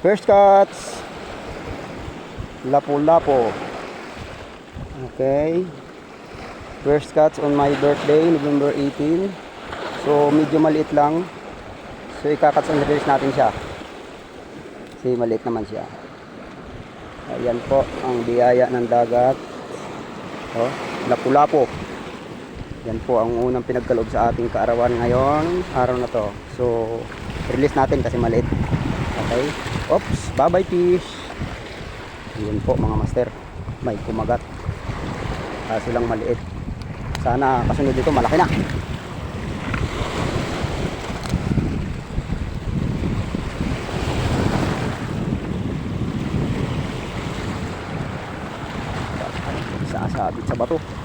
First cuts. Lapu-lapo. Okay. First cuts on my birthday, November 18. So, medyo maliit lang. So, ikakats and release natin siya. Kasi maliit naman siya. Ayan po, ang biyaya ng dagat. Oh, lapu-lapo. Yan po ang unang pinagkaloob sa ating kaarawan ngayon. Araw na to. So, release natin kasi maliit. Okay. Oops, bye-bye fish. Yan po mga master. May kumagat. Kaso lang maliit. Sana kasunod dito malaki na. Sasabit sa bato.